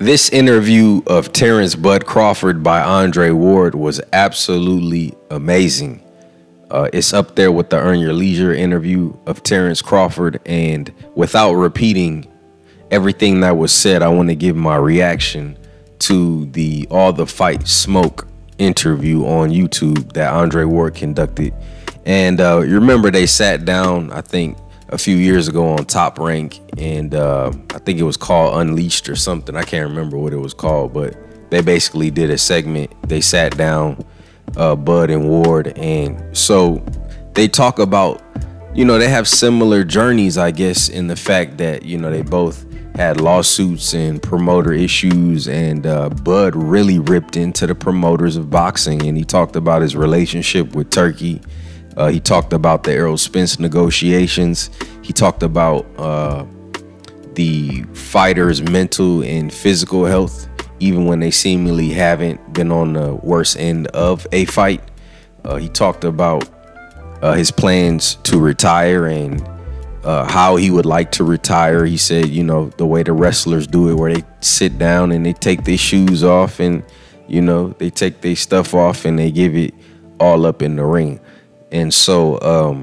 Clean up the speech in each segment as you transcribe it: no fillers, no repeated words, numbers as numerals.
This interview of Terence Bud Crawford by Andre Ward was absolutely amazing. It's up there with the Earn Your Leisure interview of Terence Crawford, and without repeating everything that was said, I want to give my reaction to the All the Fight Smoke interview on YouTube that Andre Ward conducted. And you remember they sat down, I think, a few years ago on Top Rank, and I think it was called Unleashed or something. I can't remember what it was called, but they basically did a segment. They sat down, Bud and Ward, and so they talk about, you know, they have similar journeys, I guess, in the fact that, you know, they both had lawsuits and promoter issues, and Bud really ripped into the promoters of boxing, and he talked about his relationship with Turkey. He talked about the Errol Spence negotiations. He talked about the fighters' mental and physical health, even when they seemingly haven't been on the worst end of a fight. He talked about his plans to retire and how he would like to retire. He said, you know, the way the wrestlers do it, where they sit down and they take their shoes off and, you know, they take their stuff off and they give it all up in the ring. And so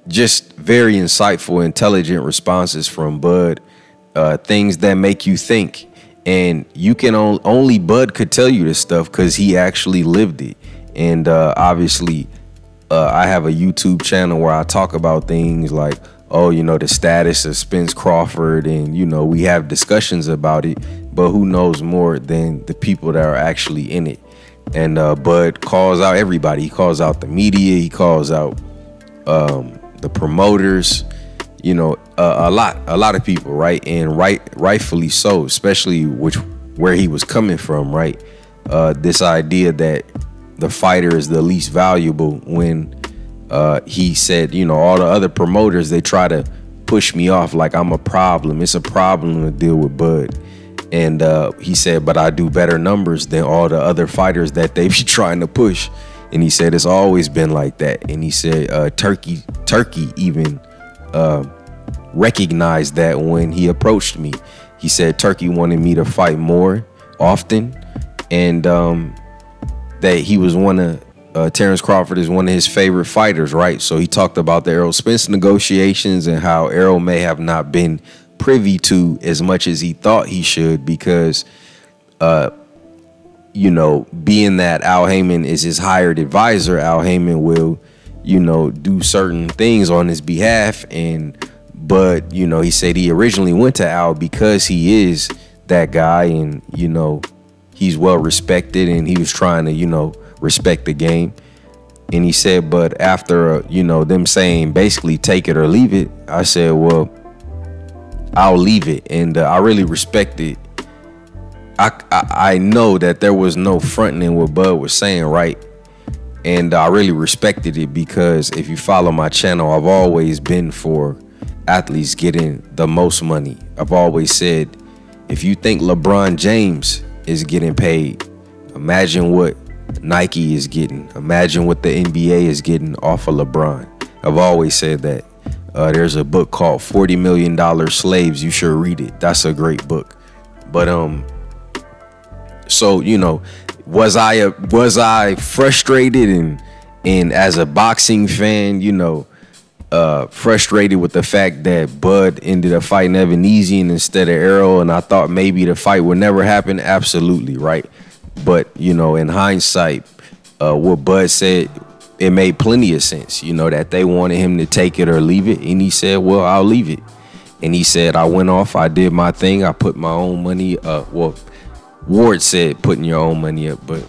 just very insightful, intelligent responses from Bud, things that make you think. And you can only Bud could tell you this stuff because he actually lived it. And obviously, I have a YouTube channel where I talk about things like, oh, you know, the status of Spence Crawford, and, you know, we have discussions about it. But who knows more than the people that are actually in it? And Bud calls out everybody. He calls out the media. He calls out the promoters. You know, a lot of people, right? And rightfully so, especially where he was coming from, right? This idea that the fighter is the least valuable, when he said, you know, all the other promoters, they try to push me off like I'm a problem. It's a problem to deal with Bud. And he said, but I do better numbers than all the other fighters that they be trying to push. And he said, it's always been like that. And he said, Turkey even recognized that when he approached me. He said Turkey wanted me to fight more often, and that he was Terence Crawford is one of his favorite fighters, right? So he talked about the Errol Spence negotiations and how Errol may have not been privy to as much as he thought he should, because you know, being that Al Heyman is his hired advisor, Al Heyman will, you know, do certain things on his behalf. But you know, he said he originally went to Al because he is that guy, and, you know, he's well respected, and he was trying to, you know, respect the game. And he said, but after you know, them saying basically take it or leave it, I said, well, I'll leave it. And I really respect it. I know that there was no fronting in what Bud was saying, right? And I really respected it, because if you follow my channel, I've always been for athletes getting the most money. I've always said, if you think LeBron James is getting paid, imagine what Nike is getting. Imagine what the NBA is getting off of LeBron. I've always said that. There's a book called $40 Million Slaves. You should read it. That's a great book. But so, you know, was I frustrated, and as a boxing fan, you know, frustrated with the fact that Bud ended up fighting Ebenezer instead of Errol, and I thought maybe the fight would never happen? Absolutely, right? But, you know, in hindsight, what Bud said, it made plenty of sense, you know, that they wanted him to take it or leave it. And he said, well, I'll leave it. And he said, I went off, I did my thing, I put my own money up. Well, Ward said putting your own money up, but,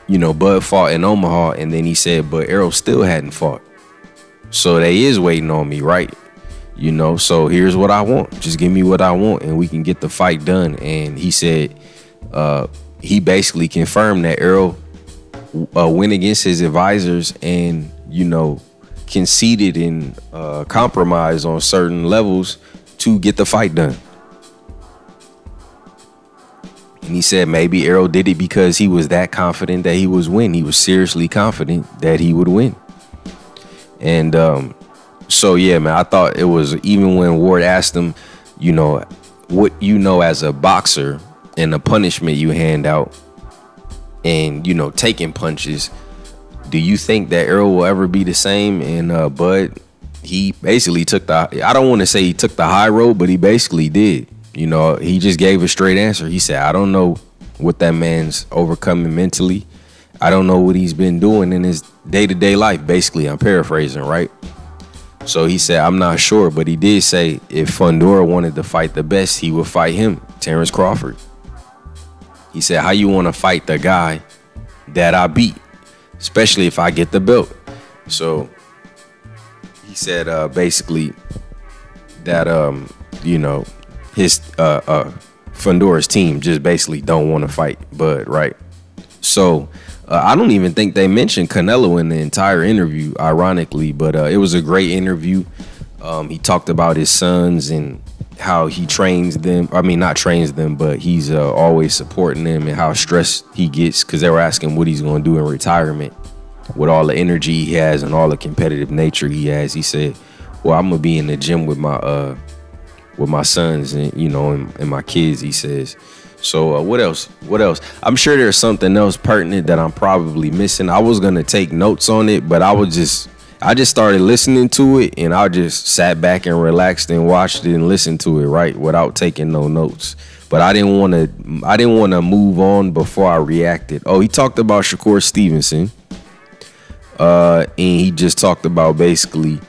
you know, Bud fought in Omaha, and then he said, but Errol still hadn't fought. So they is waiting on me, right? You know, so here's what I want. Just give me what I want, and we can get the fight done. And he said, he basically confirmed that Errol went against his advisors and, you know, conceded and compromised on certain levels to get the fight done. And he said maybe Errol did it because he was that confident that he was win. He was seriously confident that he would win. And so, yeah, man, I thought it was, even when Ward asked him, you know, what you know as a boxer, and the punishment you hand out, and, you know, taking punches, do you think that Errol will ever be the same? And Bud, he basically took the, I don't want to say he took the high road, but he basically did. You know, he just gave a straight answer. He said, I don't know what that man's overcoming mentally. I don't know what he's been doing in his day-to-day life. Basically, I'm paraphrasing, right? So he said, I'm not sure, but he did say if Fundora wanted to fight the best, he would fight him, Terence Crawford. He said, how you want to fight the guy that I beat, especially if I get the belt? So he said basically that, you know, his Fundora's team just basically don't want to fight Bud, right? So I don't even think they mentioned Canelo in the entire interview, ironically, but it was a great interview. He talked about his sons and how he trains them. I mean, not trains them, but he's always supporting them, and how stressed he gets, because they were asking what he's going to do in retirement with all the energy he has and all the competitive nature he has. He said, well, I'm going to be in the gym with my sons and, you know, and my kids, he says. So what else? I'm sure there's something else pertinent that I'm probably missing. I was going to take notes on it, but I just started listening to it, and I just sat back and relaxed and watched it and listened to it, right, without taking no notes. But I didn't want to move on before I reacted. Oh, he talked about Shakur Stevenson. And he just talked about basically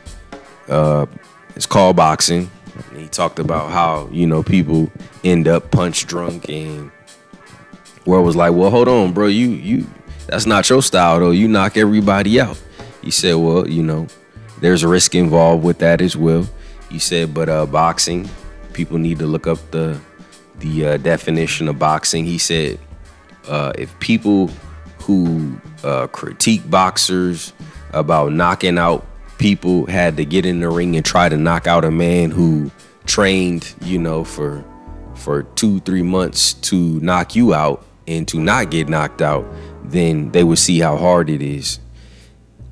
it's called boxing. And he talked about how, you know, people end up punch drunk, and where it was like, well, hold on, bro, you that's not your style though. You knock everybody out. He said, well, you know, there's a risk involved with that as well. He said, but boxing, people need to look up the definition of boxing. He said, if people who critique boxers about knocking out people had to get in the ring and try to knock out a man who trained, you know, for 2-3 months to knock you out and to not get knocked out, then they would see how hard it is.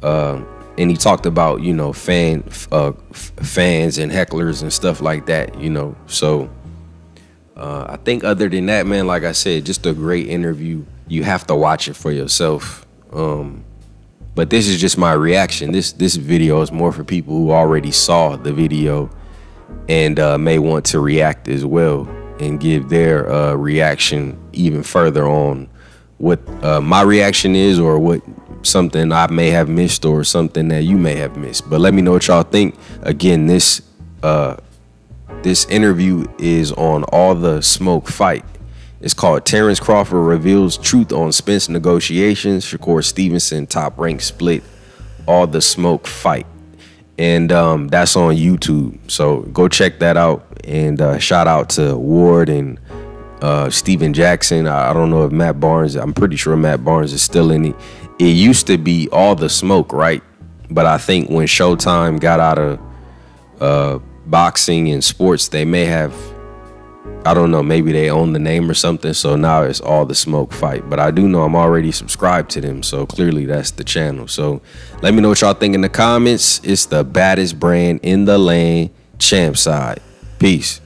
And he talked about, you know, fans and hecklers and stuff like that, you know. So I think other than that, man, like I said, just a great interview. You have to watch it for yourself. But this is just my reaction. This video is more for people who already saw the video and may want to react as well and give their reaction even further on what my reaction is, or what something I may have missed, or something that you may have missed. But let me know what y'all think. Again, this interview is on All the Smoke Fight. It's called Terence Crawford Reveals Truth on Spence Negotiations, Shakur Stevenson Top Rank Split, All the Smoke Fight. And that's on YouTube. So go check that out. And shout out to Ward and Steven Jackson. I don't know if Matt Barnes, I'm pretty sure Matt Barnes is still in it. It used to be All the Smoke, right? But I think when Showtime got out of boxing and sports, they may have, I don't know, maybe they own the name or something. So now it's All the Smoke Fight. But I do know I'm already subscribed to them, so clearly that's the channel. So let me know what y'all think in the comments. It's the baddest brand in the land, CHAMPSIDE. Peace.